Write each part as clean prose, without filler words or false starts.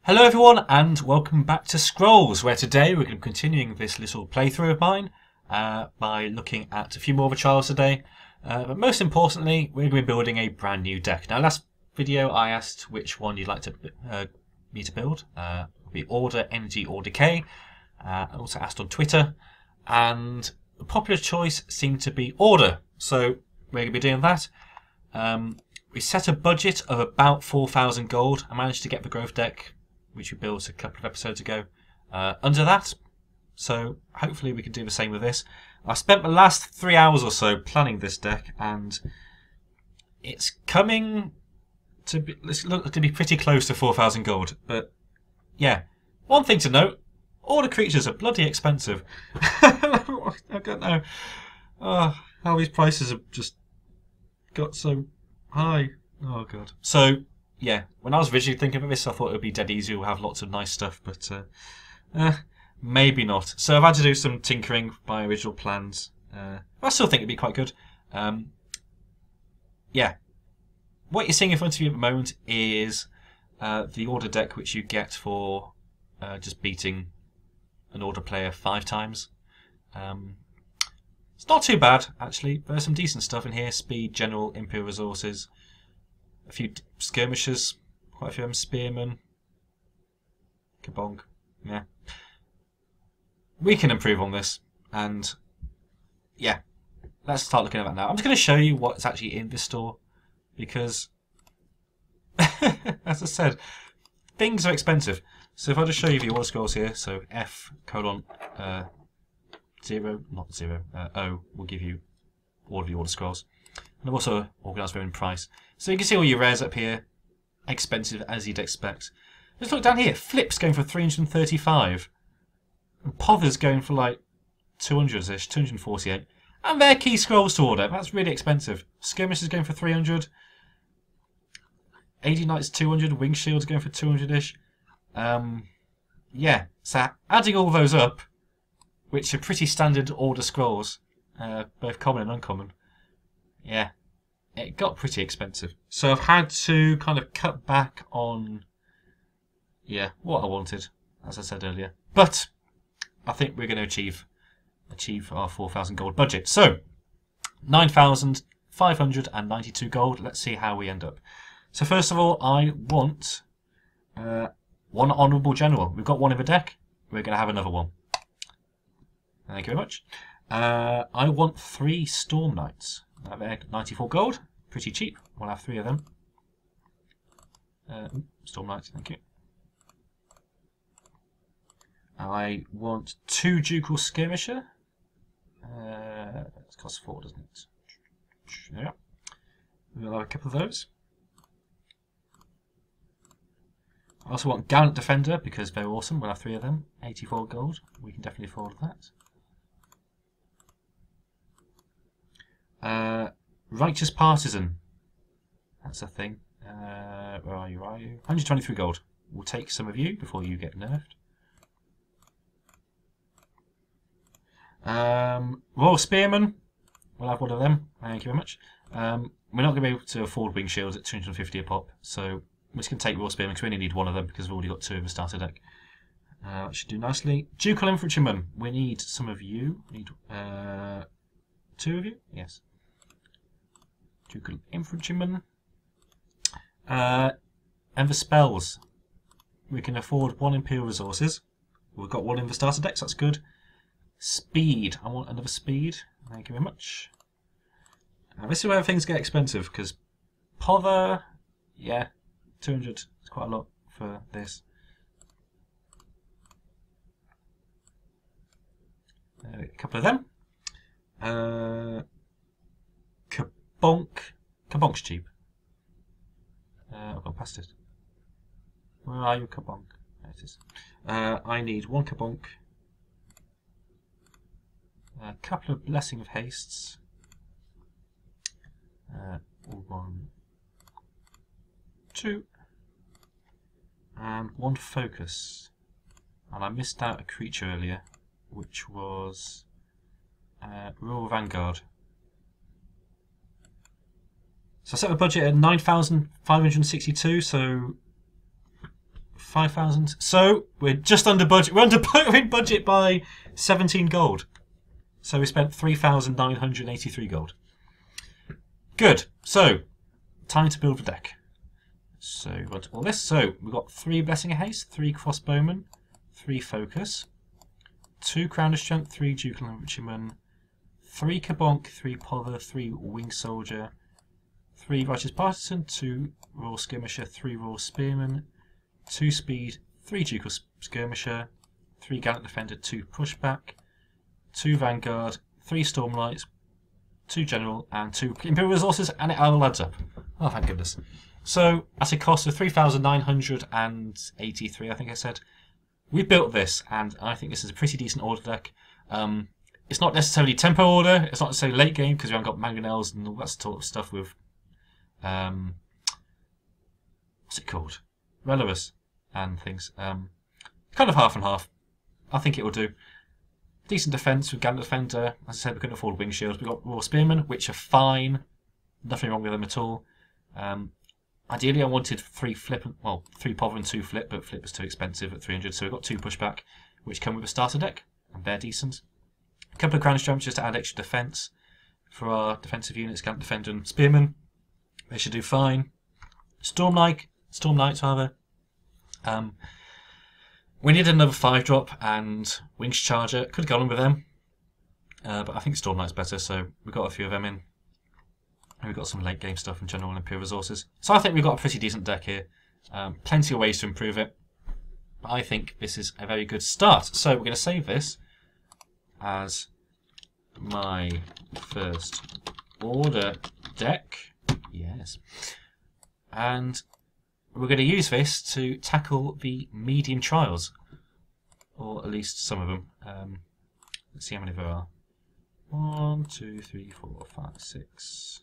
Hello everyone and welcome back to Scrolls, where today we're going to be continuing this little playthrough of mine by looking at a few more of the trials today. But most importantly, we're going to be building a brand new deck. Now last video I asked which one you'd like me to build. The Order, Energy or Decay. I also asked on Twitter and the popular choice seemed to be Order. So we're going to be doing that. We set a budget of about 4,000 gold. I managed to get the growth deck, which we built a couple of episodes ago, under that. So hopefully we can do the same with this. I spent the last 3 hours or so planning this deck, and it's coming to be, pretty close to 4,000 gold. But yeah, one thing to note: all the creatures are bloody expensive. I don't know how these prices have just got so high. Oh god. So yeah, when I was visually thinking of this, I thought it would be dead easy. We'll have lots of nice stuff, but maybe not. So I've had to do some tinkering by original plans. I still think it'd be quite good. Yeah, what you're seeing in front of you at the moment is the Order deck, which you get for just beating an Order player 5 times. It's not too bad, actually. There's some decent stuff in here. Speed, General, Imperial Resources. A few skirmishers, quite a few of them, spearmen, kabonk, yeah. We can improve on this, and yeah, let's start looking at that now. I'm just going to show you what's actually in this store, because, as I said, things are expensive. So if I just show you the order scrolls here, so F:0, not 0, O will give you all of the order scrolls. And I've also organised them in price. So you can see all your rares up here. Expensive as you'd expect. Just look down here. Flip's going for 335. And Pother's going for like 200-ish, 248. And they're key scrolls to order. That's really expensive. Skirmish is going for 300. 80 Knights 200. Wing Shield's going for 200-ish. Yeah, so adding all those up, which are pretty standard order scrolls, both common and uncommon, yeah, it got pretty expensive. So I've had to kind of cut back on, yeah, what I wanted, as I said earlier. But I think we're going to achieve our 4,000 gold budget. So 9,592 gold. Let's see how we end up. So first of all, I want one Honourable General. We've got one in the deck. We're going to have another one. Thank you very much. I want 3 Storm Knights. 94 gold, pretty cheap. We'll have 3 of them. Storm Knights, thank you. I want 2 Ducal Skirmisher. It costs 4, doesn't it? Yeah. We'll have a couple of those. I also want Gallant Defender because they're awesome. We'll have 3 of them. 84 gold. We can definitely afford that. Righteous Partisan. That's a thing. Where are you? 123 gold. We'll take some of you before you get nerfed. Royal Spearman. We'll have one of them. Thank you very much. We're not going to be able to afford Wing Shields at 250 a pop, so we're just going to take Royal Spearman because we only need one of them because we've already got 2 in the starter deck. That should do nicely. Ducal Infantryman. We need some of you. We need 2 of you? Yes. Ducal Infantryman. And the spells. We can afford 1 Imperial Resources. We've got 1 in the starter deck, so that's good. Speed. I want another speed. Thank you very much. Now this is where things get expensive, because Pother, yeah, 200 is quite a lot for this. A couple of them. Kabonk's cheap. I've gone past it. Where are you, Kabonk? There it is. I need 1 Kabonk. A couple of Blessing of Hastes. 1, 2. And 1 Focus. And I missed out a creature earlier, which was Rural Vanguard. So I set the budget at 9,562, so 5,000. So we're just under budget. We're in budget by 17 gold. So we spent 3,983 gold. Good. So time to build the deck. So we've got all this. So we've got 3 Blessing of Haste, 3 Crossbowmen, 3 Focus, 2 Crown of Strength, 3 Ducal Infantrymen, 3 Kabonk, 3 Pother, 3 Winged Soldier, 3 Righteous Partisan, 2 Royal Skirmisher, 3 Royal Spearmen, 2 Speed, 3 Ducal Skirmisher, 3 Gallant Defender, 2 Pushback, 2 Vanguard, 3 Stormlights, 2 General, and 2 Imperial Resources, and it all adds up. Oh, thank goodness. So, at a cost of 3,983, I think I said, we built this, and I think this is a pretty decent order deck. It's not necessarily tempo order, it's not necessarily late game, because we haven't got mangonels and all that sort of stuff with, what's it called? Relevus and things. Kind of half and half. I think it will do. Decent defence with Gallant Defender. As I said, we couldn't afford Wing Shields. We've got Royal Spearmen, which are fine. Nothing wrong with them at all. Ideally, I wanted 3 Pother and 2 Flip, but Flip was too expensive at 300, so we've got 2 Pushback, which come with a starter deck, and they're decent. A couple of Crown of Strength just to add extra defence for our defensive units, Gallant Defender and Spearmen. They should do fine. Stormlights, rather. We need another 5-drop, and Wings Charger. Could have gone on with them, but I think Stormlight's better, so we've got a few of them in. And we've got some late game stuff and General and Imperial Resources. So I think we've got a pretty decent deck here. Plenty of ways to improve it. But I think this is a very good start. So we're going to save this as my first order deck. Yes. And we're going to use this to tackle the medium trials. Or at least some of them. Let's see how many there are. 1, 2, 3, 4, 5, 6...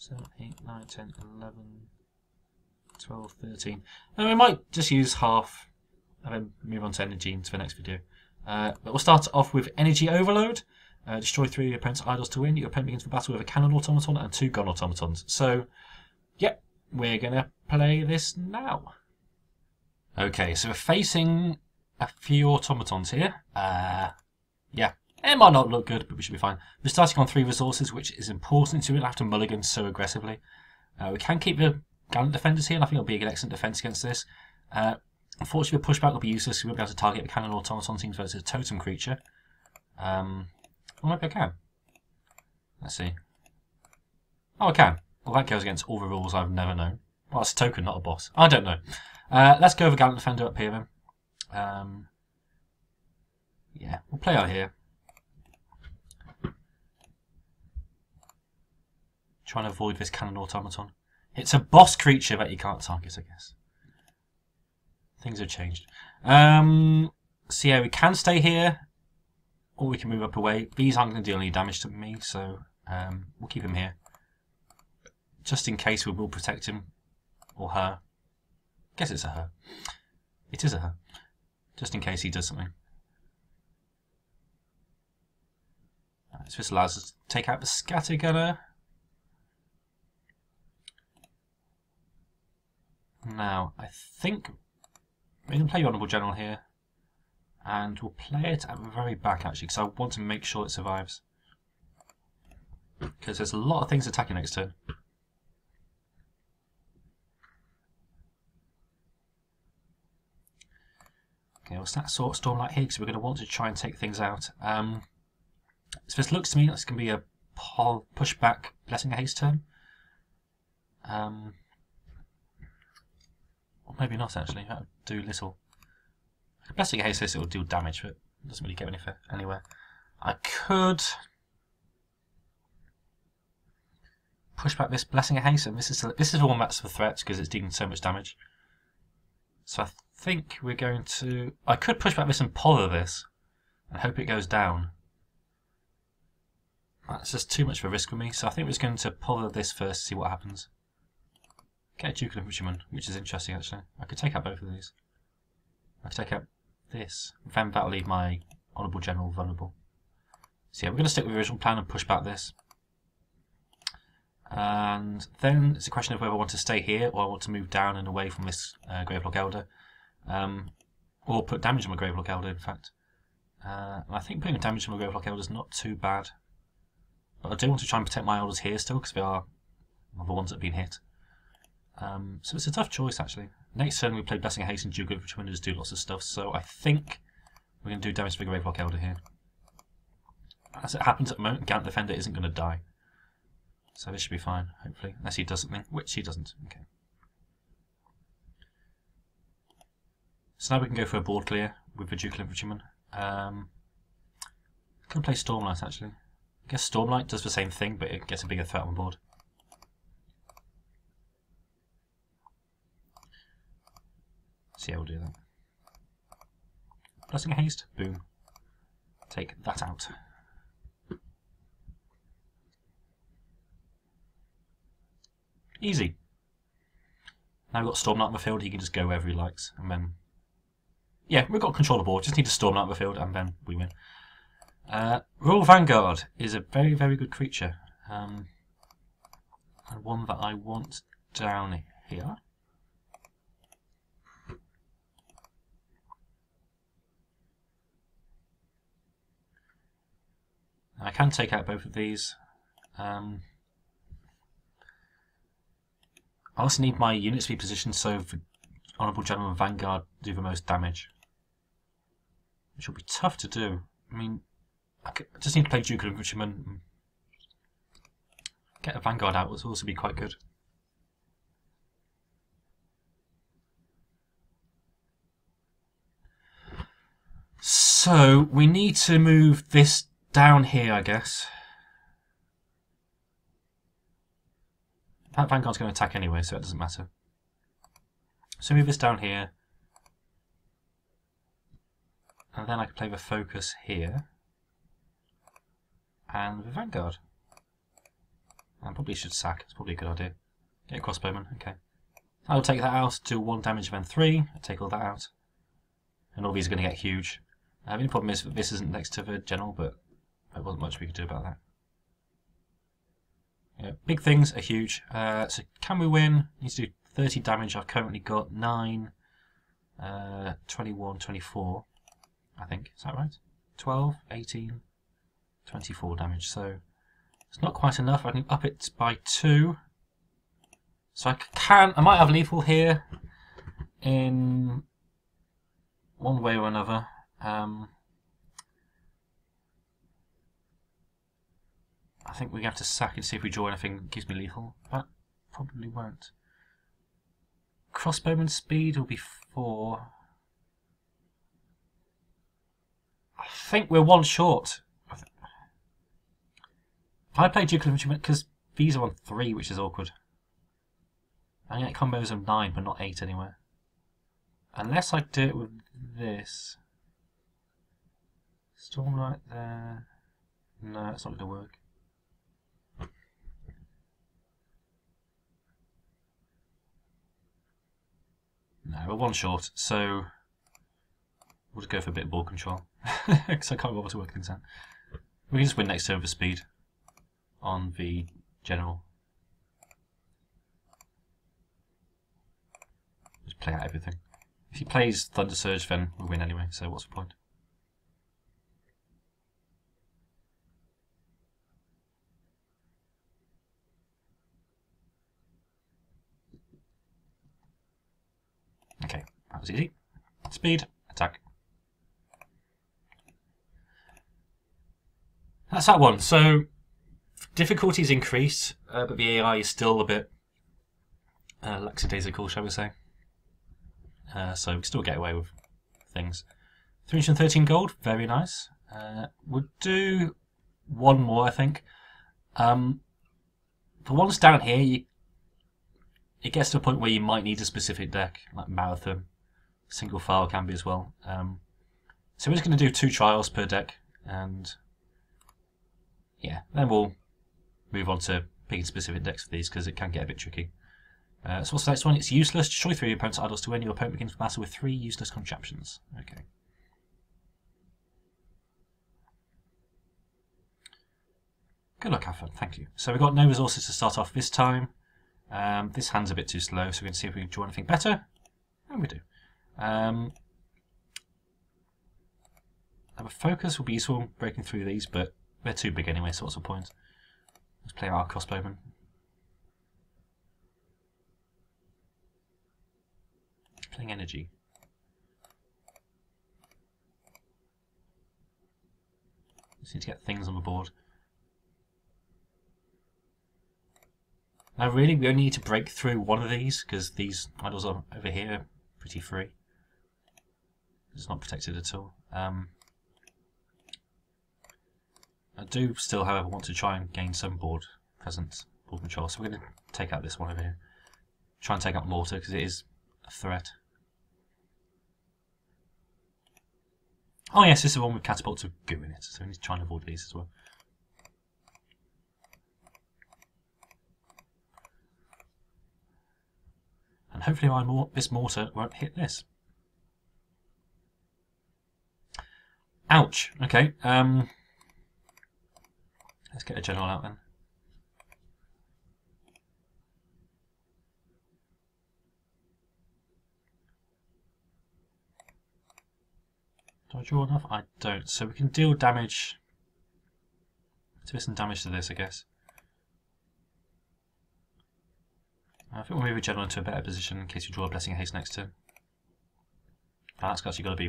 7, 8, 9, 10, 11, 12, 13. And we might just use half and then move on to energy into the next video. But we'll start off with Energy Overload. Destroy 3 of your opponent's idols to win. Your opponent begins the battle with a Cannon Automaton and 2 Gun Automatons. So, yep, we're going to play this now. Okay, so we're facing a few automatons here. Yeah. It might not look good, but we should be fine. We're starting on 3 resources, which is important so we don't have to mulligan so aggressively. We can keep the Gallant Defenders here, and I think it'll be an excellent defence against this. Unfortunately, the pushback will be useless, so we won't be able to target the Cannon Automaton teams versus a totem creature. Or maybe I can. Let's see. Oh, I can. Well, that goes against all the rules I've never known. Well, it's a token, not a boss. I don't know. Let's go with Gallant Defender up here, then. Yeah, we'll play out here. Trying to avoid this Cannon Automaton. It's a boss creature that you can't target, I guess. Things have changed. So yeah, we can stay here, or we can move up away. These aren't going to do any damage to me, so we'll keep him here. Just in case we will protect him, or her. I guess it's a her. It is a her. Just in case he does something. So this allows us to take out the Scattergunner. Now, I think we're going to play the Honourable General here, and we'll play it at the very back actually, because I want to make sure it survives. Because there's a lot of things attacking next turn. Okay, we'll start Stormlight here, because we're going to want to try and take things out. So this looks to me like it's going to be a pushback Blessing of Haste turn. Or maybe not actually, that would do little. Blessing of Haste says it will do damage, but it doesn't really get anywhere. I could push back this Blessing of Haste, and this is the one that's for threats because it's dealing so much damage. So I think we're going to... I could push back this and pother this, and hope it goes down. That's just too much of a risk for me, so I think we're just going to pother this first, see what happens. Get a Ducal Infantryman, which is interesting actually. I could take out both of these. I could take out this. Then that'll leave my Honourable General vulnerable. So yeah, we're going to stick with the original plan and push back this. And then it's a question of whether I want to stay here or I want to move down and away from this Gravelog Elder. Or put damage on my Gravelock Elder, in fact. I think putting damage on my Gravelock Elder is not too bad. But I do want to try and protect my Elders here still, because they are the ones that have been hit. So it's a tough choice, actually. Next turn we play Blessing of Haste and Duke, which windows do lots of stuff, so I think we're going to do damage to the Gravelock Elder here. As it happens at the moment, Gant Defender isn't going to die. So this should be fine, hopefully. Unless he does something, which he doesn't. Okay. So now we can go for a board clear with the Ducal Infantryman. Can play Stormlight, actually. I guess Stormlight does the same thing, but it gets a bigger threat on board. So yeah, we'll do that. Blessing of Haste, boom. Take that out. Easy. Now we've got Stormlight on the field, he can just go wherever he likes, and then... Yeah, we've got control of the board, just need to Stormlight on the field, and then we win. Royal Vanguard is a very, very good creature. And one that I want down here. I can take out both of these. I also need my units to be positioned so the Honourable General and Vanguard do the most damage. Which will be tough to do. I mean, I just need to play Duke of Infantryman. Get a Vanguard out would also be quite good. So, we need to move this down here, I guess. That Vanguard's going to attack anyway, so it doesn't matter. So move this down here. And then I can play the Focus here. And the Vanguard. I probably should sack, it's probably a good idea. Get a Crossbowman, okay. I'll take that out, do 1 damage, then 3. I'll take all that out. And all these are going to get huge. The only problem is that this isn't next to the General, but there wasn't much we could do about that. Yeah, big things are huge. So can we win? Need to do 30 damage. I've currently got 9, 21, 24, I think. Is that right? 12, 18, 24 damage. So it's not quite enough. I can up it by 2. So I might have lethal here in one way or another. I think we have to sack and see if we draw anything that gives me lethal. That probably won't. Crossbowman speed will be 4. I think we're 1 short. If I play Duke of Infantryman, because these are on 3, which is awkward. I get combos of 9, but not 8 anywhere. Unless I do it with this. Stormlight there. No, it's not going to work. No, we're 1 short, so we'll just go for a bit of ball control. Because I can't bother to work things out. We can just win next turn for speed on the General. Just play out everything. If he plays Thunder Surge, then we'll win anyway, so what's the point? Okay, that was easy. Speed, attack. That's that one. So, difficulty's increased, but the AI is still a bit lackadaisical, shall we say. So we can still get away with things. 313 gold, very nice. We'll do 1 more, I think. The ones down here, it gets to a point where you might need a specific deck, like Marathon. Single file can be as well. So we're just going to do 2 trials per deck, and yeah, then we'll move on to picking specific decks for these, because it can get a bit tricky. So what's the next one? It's useless. Destroy 3 of your opponent's idols to win. Your opponent begins battle with 3 useless contraptions. Okay. Good luck, have fun. Thank you. So we've got no resources to start off this time. This hand's a bit too slow, so we're going to see if we can draw anything better. And we do. Our focus will be useful in breaking through these, but they're too big anyway, so what's the point? Let's play our crossbowman. Playing energy. Just need to get things on the board. Now really we only need to break through one of these, because these idols are over here are pretty free. It's not protected at all. I do still, however, want to try and gain some board presence, board control, so we're going to take out this one over here. Try and take out mortar, because it is a threat. Oh yes, this is the one with catapults with goo in it, so we need to try and avoid these as well. And hopefully this mortar won't hit this. Ouch! Okay, let's get a general out then. Do I draw enough? I don't. So we can deal damage to this and damage to this, I guess. I think we'll move a general into a better position in case you draw a Blessing of Haste next turn. That's actually got to be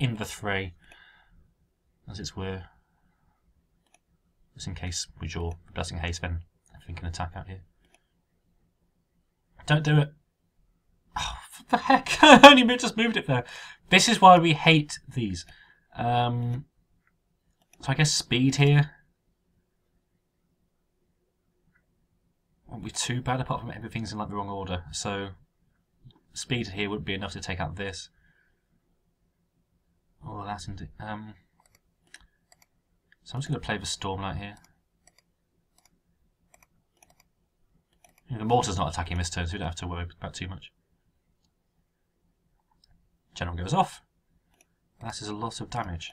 in the fray, as it's were. Just in case we draw a Blessing of Haste, then everything can attack out here. Don't do it! Oh, what the heck? I only just moved it there. This is why we hate these. So I guess speed here won't be too bad, apart from everything's in like the wrong order. So speed here wouldn't be enough to take out this. Oh, that's indeed. So I'm just going to play the Stormlight here. The mortar's not attacking this turn, so we don't have to worry about too much. General goes off. That is a lot of damage.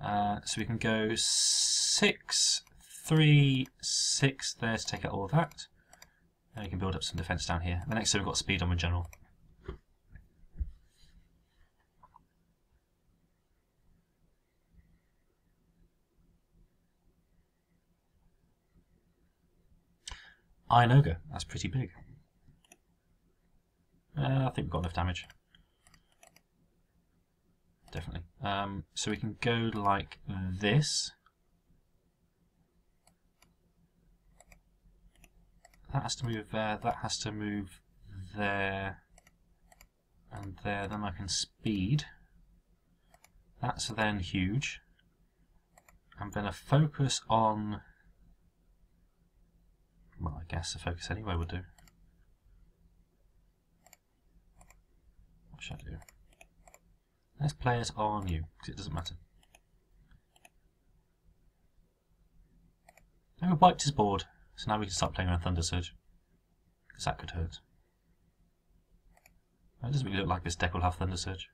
So we can go 6, 3, 6 there to take out all of that. And we can build up some defence down here. The next turn we've got speed on the general. Iron Ogre, that's pretty big. I think we've got enough damage. Definitely. So we can go like this. That has to move there, that has to move there and there. Then I can speed. That's then huge. I'm going to focus on... Well, I guess a focus anyway would do. What should I do? Let's play it on you, because it doesn't matter. Now we wiped his board, so now we can start playing around Thunder Surge. Because that could hurt. It doesn't really look like this deck will have Thunder Surge.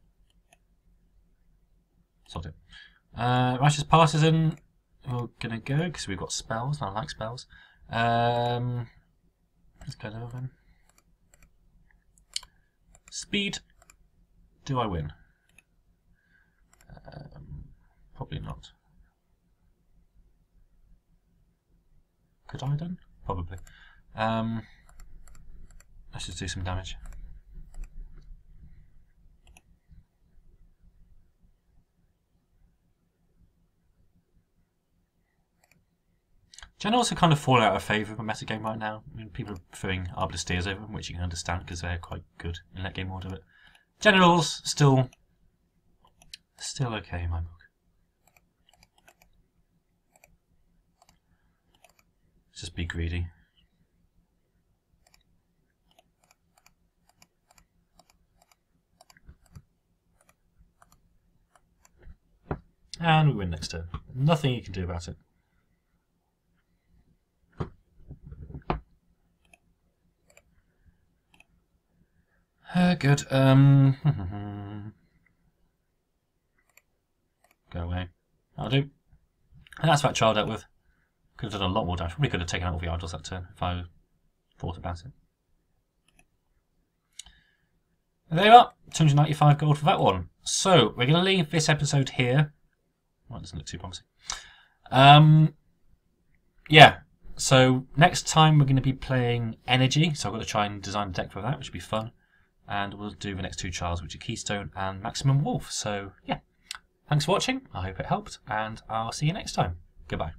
Sod it. Righteous Partisan, we're going to go, because we've got spells, and I like spells. Let's go over then. Speed. Do I win? Probably not. Could I have done? Probably. Let's just do some damage. Generals are kind of falling out of favour of a metagame right now. I mean, people are preferring Arbiter Steers over them, which you can understand because they're quite good in that game order. But Generals still okay in my book. Just be greedy. And we win next turn. Nothing you can do about it. Good. Go away. That'll do. And that's that child dealt with. Could have done a lot more damage. Probably could have taken out all the idols that turn if I thought about it. And there you are, 295 gold for that one. So we're going to leave this episode here. Well, it doesn't look too promising. Yeah, so next time we're going to be playing Energy, so I've got to try and design a deck for that, which will be fun. And we'll do the next two trials, which are Keystone and Maximum Wolf. So, yeah, thanks for watching. I hope it helped, and I'll see you next time. Goodbye.